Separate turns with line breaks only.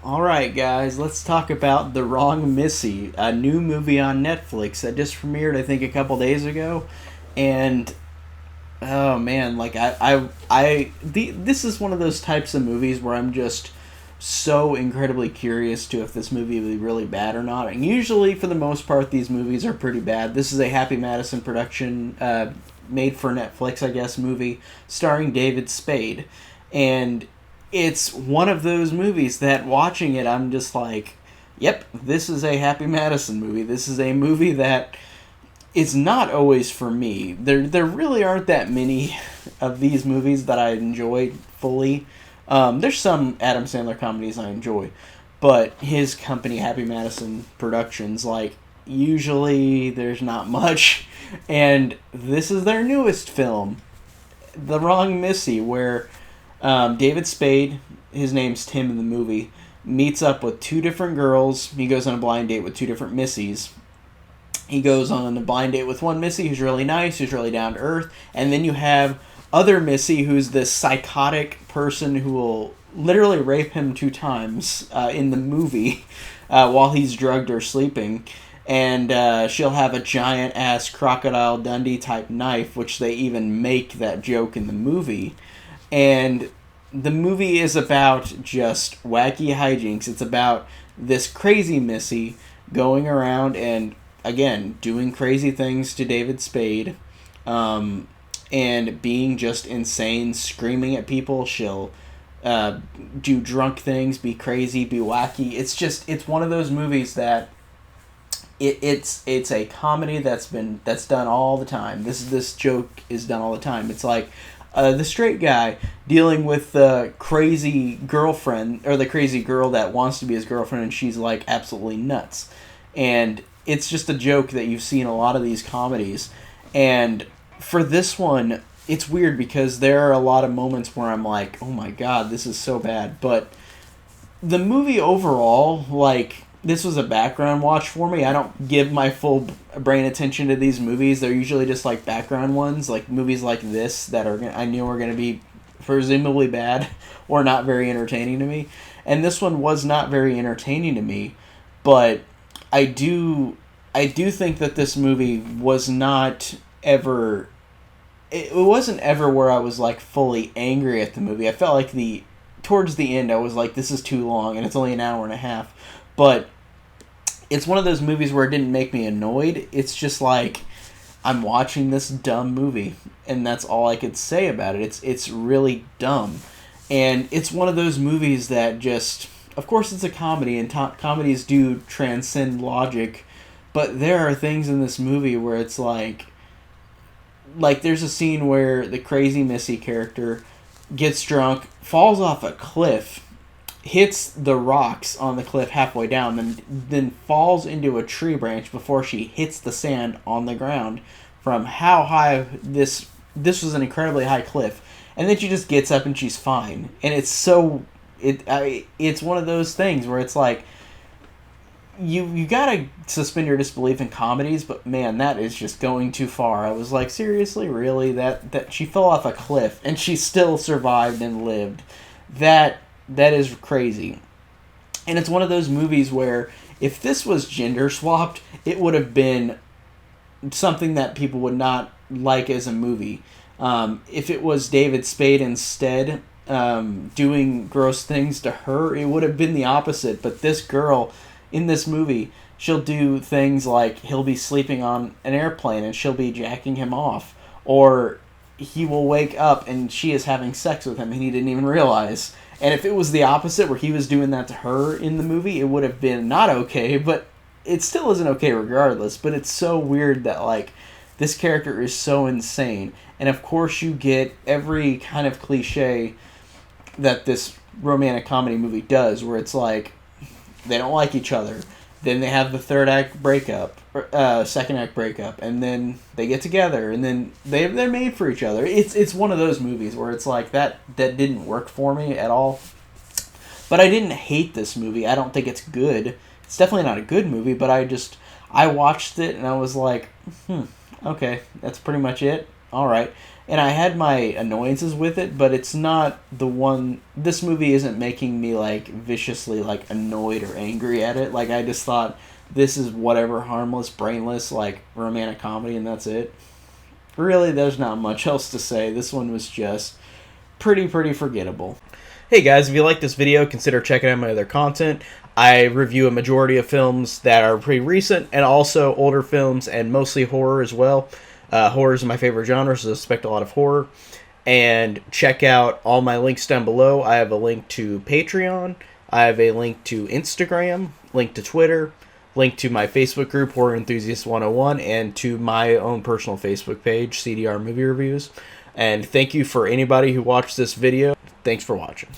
Alright, guys, let's talk about The Wrong Missy, a new movie on Netflix that just premiered, I think, a couple days ago. And, oh man, this is one of those types of movies where I'm just so incredibly curious to if this movie will be really bad or not. And usually, for the most part, these movies are pretty bad. This is a Happy Madison production, made for Netflix, I guess, movie starring David Spade. And it's one of those movies that watching it, I'm just like, yep, this is a Happy Madison movie. This is a movie that is not always for me. There really aren't that many of these movies that I enjoy fully. There's some Adam Sandler comedies I enjoy, but his company, Happy Madison Productions, like, usually there's not much. And this is their newest film, The Wrong Missy, where David Spade, his name's Tim in the movie, meets up with two different girls. He goes on a blind date with two different Missies. He goes on a blind date with one Missy who's really nice, who's really down to earth, and then you have other Missy who's this psychotic person who will literally rape him 2 times in the movie while he's drugged or sleeping. And she'll have a giant ass Crocodile Dundee type knife, which they even make that joke in the movie. And the movie is about just wacky hijinks. It's about this crazy Missy going around and, again, doing crazy things to David Spade, and being just insane, screaming at people. She'll do drunk things, be crazy, be wacky. It's one of those movies that it's a comedy that's done all the time. This joke is done all the time. It's like the straight guy dealing with the crazy girlfriend, or the crazy girl that wants to be his girlfriend, and she's like absolutely nuts. And it's just a joke that you've seen a lot of these comedies. And for this one, it's weird because there are a lot of moments where I'm like, oh my god, this is so bad. But the movie overall, like, this was a background watch for me. I don't give my full brain attention to these movies. They're usually just like background ones, like movies like this that I knew were going to be presumably bad or not very entertaining to me. And this one was not very entertaining to me, but I do think that this movie was not ever, it wasn't ever where I was like fully angry at the movie. I felt like towards the end I was like, this is too long and it's only an hour and a half. But it's one of those movies where it didn't make me annoyed. It's just like, I'm watching this dumb movie, and that's all I could say about it. It's really dumb. And it's one of those movies that just, of course it's a comedy, and comedies do transcend logic, but there are things in this movie where it's like there's a scene where the crazy Missy character gets drunk, falls off a cliff, hits the rocks on the cliff halfway down, then falls into a tree branch before she hits the sand on the ground from how high this was an incredibly high cliff. And then she just gets up and she's fine. And it's one of those things where it's like, you gotta suspend your disbelief in comedies, but man, that is just going too far. I was like, seriously, really? That she fell off a cliff and she still survived and lived. That is crazy. And it's one of those movies where if this was gender swapped, it would have been something that people would not like as a movie. If it was David Spade instead doing gross things to her, it would have been the opposite. But this girl in this movie, she'll do things like he'll be sleeping on an airplane and she'll be jacking him off. Or he will wake up and she is having sex with him and he didn't even realize. And if it was the opposite, where he was doing that to her in the movie, it would have been not okay, but it still isn't okay regardless. But it's so weird that, like, this character is so insane. And of course you get every kind of cliche that this romantic comedy movie does, where it's like, they don't like each other. Then they have the third act breakup, second act breakup, and then they get together, and then they're made for each other. It's one of those movies where it's like that didn't work for me at all. But I didn't hate this movie. I don't think it's good. It's definitely not a good movie, but I watched it and I was like, okay, that's pretty much it. All right. and I had my annoyances with it, but it's not the one. This movie isn't making me like viciously like annoyed or angry at it. Like I just thought this is whatever harmless, brainless like romantic comedy, and that's it. Really, there's not much else to say. This one was just pretty forgettable. Hey guys, if you like this video, consider checking out my other content. I review a majority of films that are pretty recent and also older films and mostly horror as well. Horror is my favorite genre, so I expect a lot of horror. And check out all my links down below. I have a link to Patreon. I have a link to Instagram, link to Twitter, link to my Facebook group, Horror Enthusiast 101, and to my own personal Facebook page, CDR Movie Reviews. And thank you for anybody who watched this video. Thanks for watching.